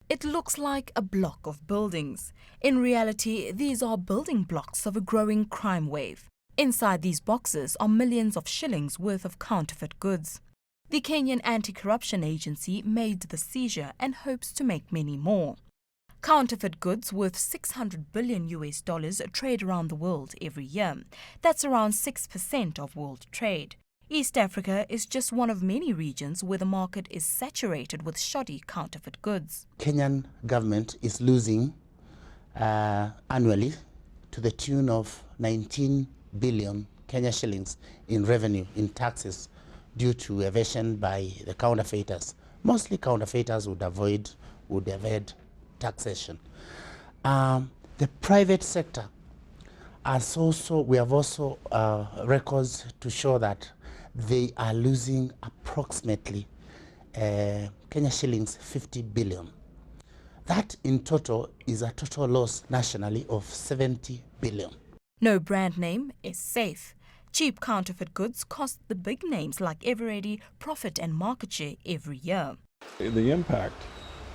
It looks like a block of buildings. In reality, these are building blocks of a growing crime wave. Inside these boxes are millions of shillings worth of counterfeit goods. The Kenyan Anti-Corruption Agency made the seizure and hopes to make many more. Counterfeit goods worth $600 billion trade around the world every year. That's around 6% of world trade. East Africa is just one of many regions where the market is saturated with shoddy counterfeit goods. Kenyan government is losing annually to the tune of 19 billion Kenya shillings in revenue, in taxes, due to evasion by the counterfeiters. Mostly counterfeiters would evade taxation. The private sector we have also records to show that they are losing approximately Kenya shillings 50 billion. That in total is a total loss nationally of 70 billion. No brand name is safe. Cheap counterfeit goods cost the big names like Eveready profit and market share every year. The impact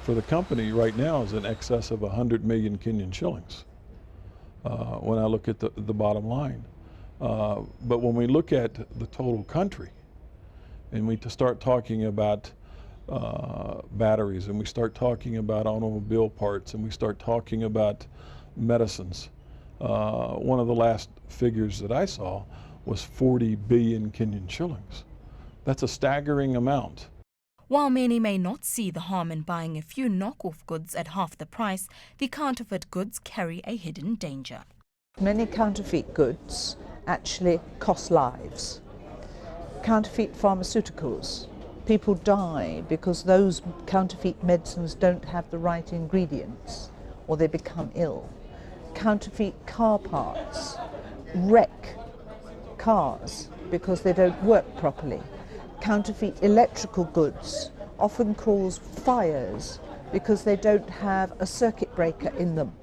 for the company right now is in excess of 100 million Kenyan shillings when I look at the bottom line. But when we look at the total country and we start talking about batteries, and we start talking about automobile parts, and we start talking about medicines, one of the last figures that I saw was 40 billion Kenyan shillings. That's a staggering amount. While many may not see the harm in buying a few knockoff goods at half the price, the counterfeit goods carry a hidden danger. Many counterfeit goods actually cost lives. Counterfeit pharmaceuticals. People die because those counterfeit medicines don't have the right ingredients or they become ill. Counterfeit car parts wreck cars because they don't work properly. Counterfeit electrical goods often cause fires because they don't have a circuit breaker in them.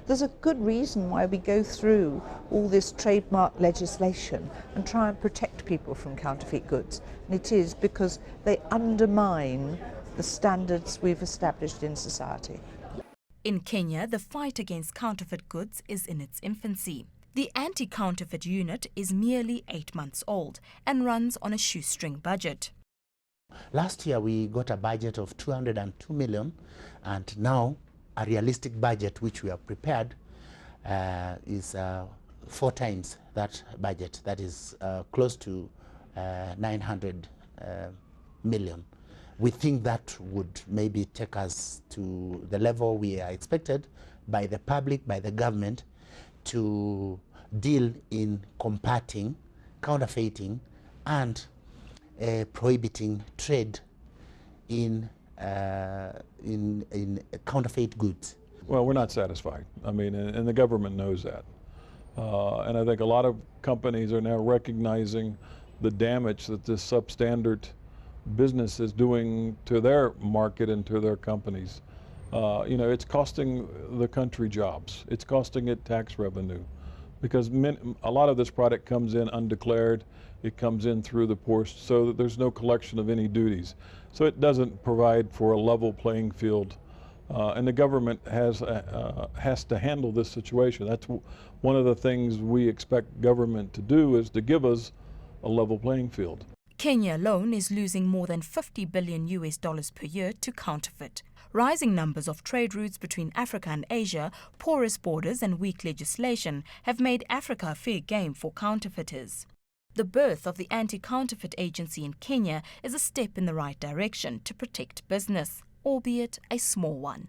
There's a good reason why we go through all this trademark legislation and try and protect people from counterfeit goods. And it is because they undermine the standards we've established in society. In Kenya, the fight against counterfeit goods is in its infancy. The anti-counterfeit unit is merely 8 months old and runs on a shoestring budget. Last year we got a budget of 202 million, and now a realistic budget which we have prepared is 4 times that budget. That is close to 900 million. We think that would maybe take us to the level we are expected by the public, by the government, to deal in combating counterfeiting and prohibiting trade in counterfeit goods. Well, we're not satisfied. I mean, and the government knows that. And I think a lot of companies are now recognizing the damage that this substandard business is doing to their market and to their companies. You know, it's costing the country jobs. It's costing it tax revenue, because a lot of this product comes in undeclared. It comes in through the ports, so that there's no collection of any duties. So it doesn't provide for a level playing field. And the government has to handle this situation. That's one of the things we expect government to do, is to give us a level playing field. Kenya alone is losing more than $50 billion per year to counterfeit. Rising numbers of trade routes between Africa and Asia, porous borders and weak legislation have made Africa a fair game for counterfeiters. The birth of the Anti-Counterfeit Agency in Kenya is a step in the right direction to protect business, albeit a small one.